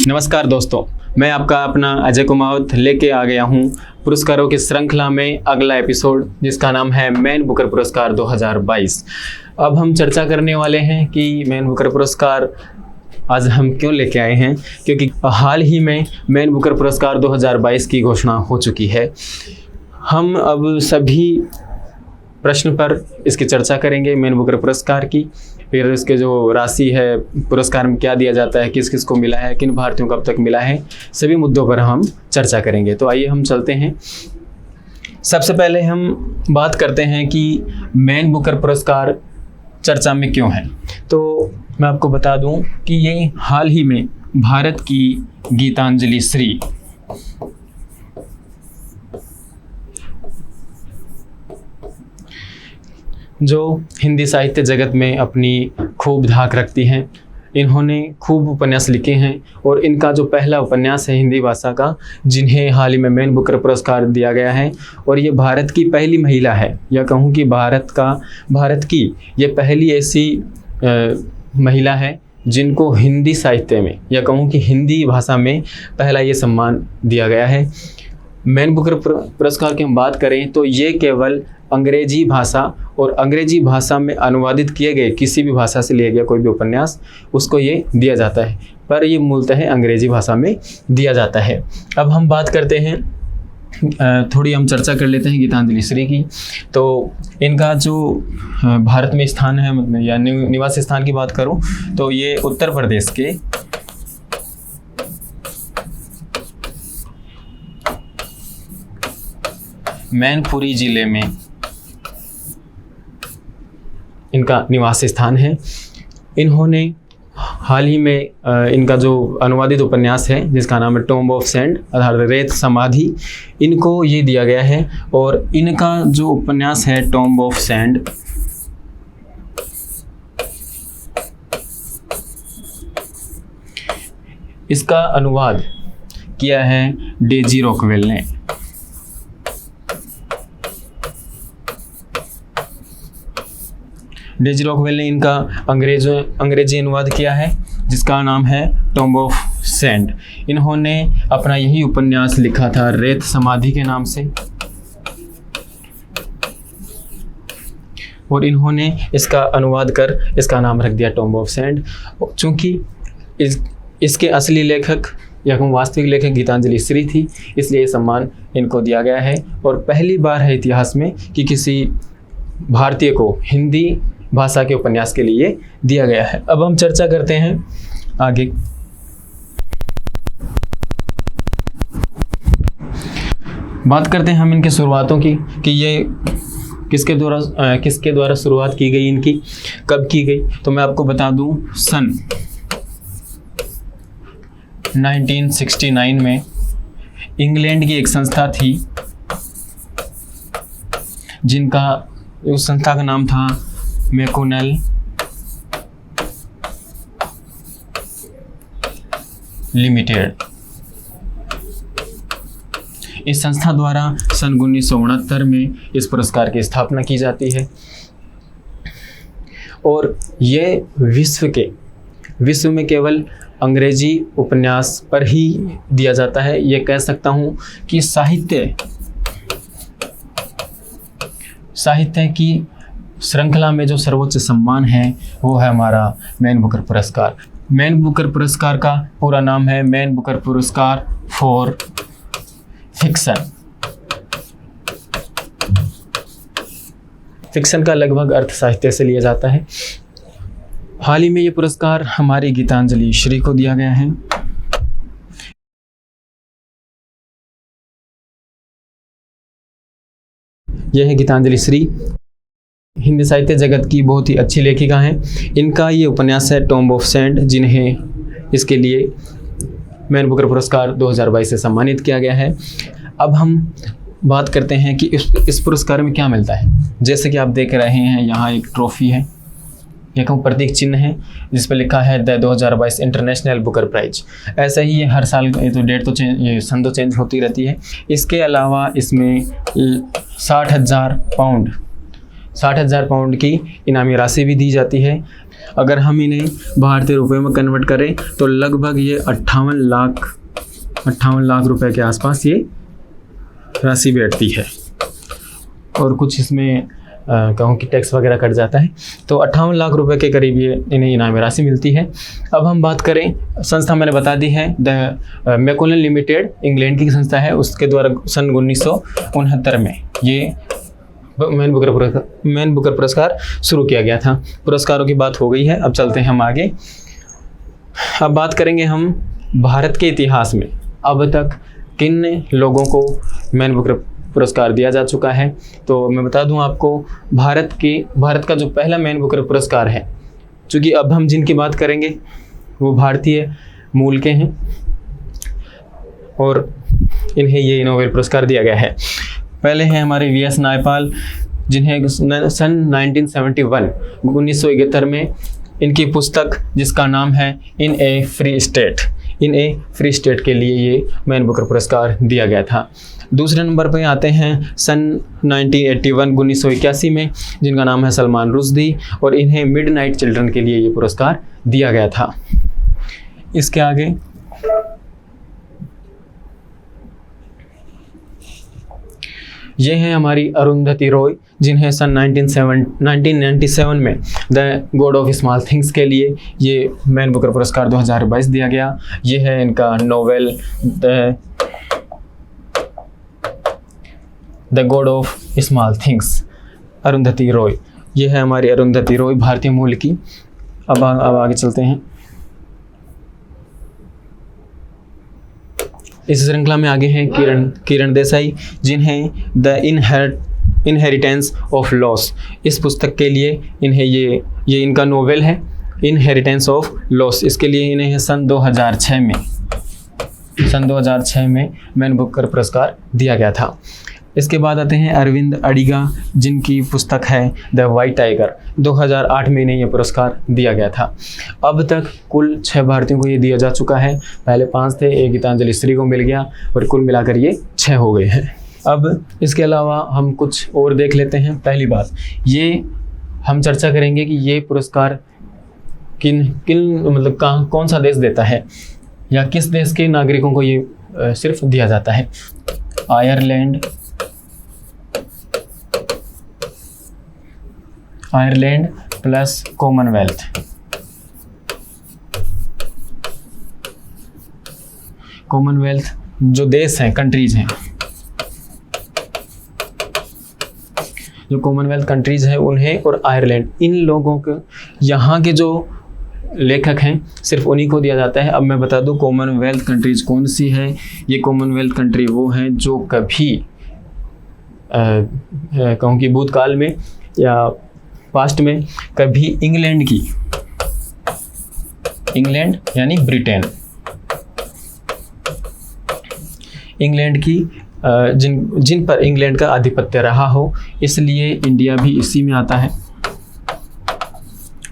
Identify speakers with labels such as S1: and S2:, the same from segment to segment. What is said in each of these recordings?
S1: नमस्कार दोस्तों, मैं आपका अपना अजय कुमावत लेके आ गया हूँ पुरस्कारों की श्रृंखला में अगला एपिसोड, जिसका नाम है मैन बुकर पुरस्कार 2022। अब हम चर्चा करने वाले हैं कि मैन बुकर पुरस्कार आज हम क्यों लेके आए हैं, क्योंकि हाल ही में मैन बुकर पुरस्कार 2022 की घोषणा हो चुकी है। हम अब सभी प्रश्न पर इसकी चर्चा करेंगे, मैन बुकर पुरस्कार की, फिर इसके जो राशि है, पुरस्कार में क्या दिया जाता है, किस किस को मिला है, किन भारतीयों को अब तक मिला है, सभी मुद्दों पर हम चर्चा करेंगे। तो आइए हम चलते हैं। सबसे पहले हम बात करते हैं कि मैन बुकर पुरस्कार चर्चा में क्यों है। तो मैं आपको बता दूं कि ये हाल ही में भारत की गीतांजलि श्री जो हिंदी साहित्य जगत में अपनी खूब धाक रखती हैं, इन्होंने खूब उपन्यास लिखे हैं और इनका जो पहला उपन्यास है हिंदी भाषा का, जिन्हें हाल ही में मैन बुकर पुरस्कार दिया गया है, और ये भारत की पहली महिला है, या कहूँ कि भारत की ये पहली ऐसी महिला है जिनको हिंदी साहित्य में, या कहूँ कि हिंदी भाषा में पहला ये सम्मान दिया गया है। मैन बुकर पुरस्कार की हम बात करें तो ये केवल अंग्रेजी भाषा और अंग्रेजी भाषा में अनुवादित किए गए किसी भी भाषा से लिया गया कोई भी उपन्यास, उसको ये दिया जाता है, पर ये मूलतः अंग्रेजी भाषा में दिया जाता है। अब हम बात करते हैं, थोड़ी हम चर्चा कर लेते हैं गीतांजलि श्री की। तो इनका जो भारत में स्थान है, मतलब या निवास स्थान की बात करूं तो ये उत्तर प्रदेश के मैनपुरी जिले में इनका निवास स्थान है। इन्होंने हाल ही में इनका जो अनुवादित उपन्यास है, जिसका नाम है टॉम्ब ऑफ सैंड अर्थात रेत समाधि, इनको ये दिया गया है। और इनका जो उपन्यास है टॉम्ब ऑफ सैंड, इसका अनुवाद किया है डेजी रॉकवेल ने। डेजी रॉकवेल ने इनका अंग्रेजी अनुवाद किया है, जिसका नाम है टॉम्ब ऑफ सैंड। इन्होंने अपना यही उपन्यास लिखा था रेत समाधि के नाम से, और इन्होंने इसका अनुवाद कर इसका नाम रख दिया टॉम्ब ऑफ सैंड। चूँकि इसके असली लेखक या वास्तविक लेखक गीतांजलि श्री थी, इसलिए ये सम्मान इनको दिया गया है। और पहली बार है इतिहास में कि किसी भारतीय को हिंदी भाषा के उपन्यास के लिए दिया गया है। अब हम चर्चा करते हैं आगे। बात करते हैं हम इनके शुरुआतों की कि ये किसके द्वारा शुरुआत की गई, इनकी कब की गई। तो मैं आपको बता दूं, सन 1969 में इंग्लैंड की एक संस्था थी, उस संस्था का नाम था मैकोनेल लिमिटेड। इस संस्था द्वारा सन 1969 में इस पुरस्कार की स्थापना की जाती है, और ये विश्व में केवल अंग्रेजी उपन्यास पर ही दिया जाता है। ये कह सकता हूँ कि साहित्य की श्रृंखला में जो सर्वोच्च सम्मान है वो है हमारा मैन बुकर पुरस्कार। मैन बुकर पुरस्कार का पूरा नाम है मैन बुकर पुरस्कार फॉर फिक्शन। फिक्शन का लगभग अर्थ साहित्य से लिया जाता है। हाल ही में ये पुरस्कार हमारी गीतांजलि श्री को दिया गया है। यह है गीतांजलि श्री, हिंदी साहित्य जगत की बहुत ही अच्छी लेखिका हैं। इनका ये उपन्यास है टॉम्ब ऑफ सैंड, जिन्हें इसके लिए मैन बुकर पुरस्कार 2022 से सम्मानित किया गया है। अब हम बात करते हैं कि इस पुरस्कार में क्या मिलता है। जैसे कि आप देख रहे हैं, यहाँ एक ट्रॉफी है, एक प्रतीक चिन्ह है जिस पर लिखा है द 2022 इंटरनेशनल बुकर प्राइज। ऐसा ही ये हर साल तो डेट तो चेंज, सन तो चेंज होती रहती है। इसके अलावा इसमें 60,000 पाउंड की इनामी राशि भी दी जाती है। अगर हम इन्हें भारतीय रुपए में कन्वर्ट करें तो लगभग ये 58 लाख रुपए के आसपास ये राशि बैठती है। और कुछ इसमें कहूँ कि टैक्स वगैरह कट जाता है, तो 58 लाख रुपए के करीब ये इन्हें इनामी राशि मिलती है। अब हम बात करें, संस्था मैंने बता दी है, द मैकोलन लिमिटेड इंग्लैंड की संस्था है, उसके द्वारा सन 1969 में ये मैन बुकर पुरस्कार शुरू किया गया था। पुरस्कारों की बात हो गई है, अब चलते हैं हम आगे। अब बात करेंगे हम भारत के इतिहास में अब तक किन लोगों को मैन बुकर पुरस्कार दिया जा चुका है। तो मैं बता दूं आपको, भारत का जो पहला मैन बुकर पुरस्कार है, चूँकि अब हम जिनकी बात करेंगे वो भारतीय मूल के हैं और इन्हें ये नोबेल पुरस्कार दिया गया है। पहले हैं हमारे वी.एस. नायपाल, जिन्हें सन 1971 में इनकी पुस्तक जिसका नाम है इन ए फ्री स्टेट के लिए ये मैन बुकर पुरस्कार दिया गया था। दूसरे नंबर पर आते हैं सन 1981 में, जिनका नाम है सलमान रुश्दी, और इन्हें मिडनाइट चिल्ड्रन के लिए ये पुरस्कार दिया गया था। इसके आगे ये हैं हमारी अरुंधति रॉय, जिन्हें सन 1997 में the God of small things के लिए ये मैन बुकर पुरस्कार 2022 दिया गया। ये है इनका novel the God of small things, Arundhati Roy. ये है हमारी अरुंधति रॉय, भारतीय मूल की। अब आगे चलते हैं। इस श्रृंखला में आगे हैं किरण देसाई, जिन्हें द इनहेरिटेंस ऑफ लॉस, इस पुस्तक के लिए इन्हें ये इनका नोवेल है इनहेरिटेंस ऑफ लॉस। इसके लिए इन्हें सन 2006 में मैन बुकर पुरस्कार दिया गया था। इसके बाद आते हैं अरविंद अडिगा, जिनकी पुस्तक है द वाइट टाइगर। 2008 में इन्हें यह पुरस्कार दिया गया था। अब तक कुल 6 भारतीयों को ये दिया जा चुका है। पहले 5 थे, एक गीतांजलि श्री को मिल गया और कुल मिलाकर ये 6 हो गए हैं। अब इसके अलावा हम कुछ और देख लेते हैं। पहली बात, ये हम चर्चा करेंगे कि ये पुरस्कार किन मतलब कौन सा देश देता है या किस देश के नागरिकों को ये सिर्फ दिया जाता है। Ireland plus Commonwealth. कॉमनवेल्थ जो देश हैं, कंट्रीज हैं, जो कॉमनवेल्थ कंट्रीज हैं उन्हें, और आयरलैंड, इन लोगों के यहाँ के जो लेखक हैं सिर्फ उन्हीं को दिया जाता है। अब मैं बता दूं कॉमनवेल्थ कंट्रीज कौन सी है। ये कॉमनवेल्थ कंट्री वो हैं जो कभी कहूँ कि भूतकाल में या पास्ट में कभी इंग्लैंड यानी ब्रिटेन, इंग्लैंड की जिन पर इंग्लैंड का आधिपत्य रहा हो, इसलिए इंडिया भी इसी में आता है।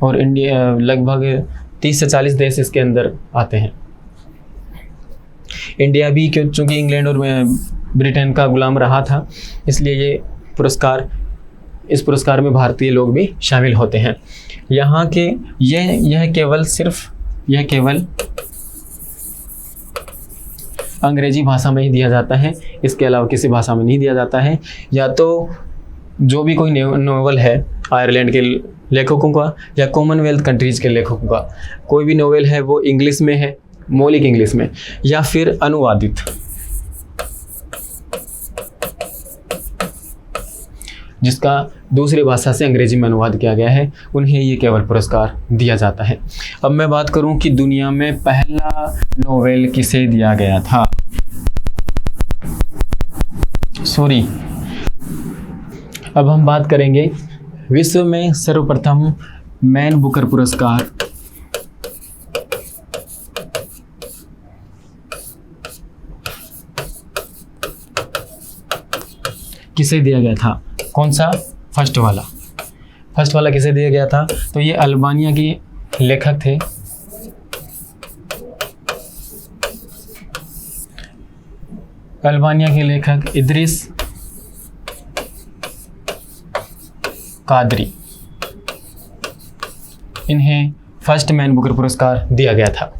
S1: और इंडिया लगभग 30 से 40 देश इसके अंदर आते हैं। इंडिया भी चूँकि इंग्लैंड और ब्रिटेन का गुलाम रहा था, इसलिए इस पुरस्कार में भारतीय लोग भी शामिल होते हैं। यहाँ के यह केवल अंग्रेजी भाषा में ही दिया जाता है, इसके अलावा किसी भाषा में नहीं दिया जाता है। या तो जो भी कोई नोवेल है आयरलैंड के लेखकों का या कॉमनवेल्थ कंट्रीज के लेखकों का, कोई भी नोवेल है वो इंग्लिश में है, मौलिक इंग्लिश में, या फिर अनुवादित, जिसका दूसरी भाषा से अंग्रेजी में अनुवाद किया गया है, उन्हें ये केवल पुरस्कार दिया जाता है। अब मैं बात करूं कि दुनिया में पहला नोवेल किसे दिया गया था। अब हम बात करेंगे विश्व में सर्वप्रथम मैन बुकर पुरस्कार किसे दिया गया था। कौन सा? फर्स्ट वाला किसे दिया गया था? तो ये अल्बानिया के लेखक थे, अल्बानिया के लेखक इद्रिस कादरी। इन्हें फर्स्ट मैन बुकर पुरस्कार दिया गया था।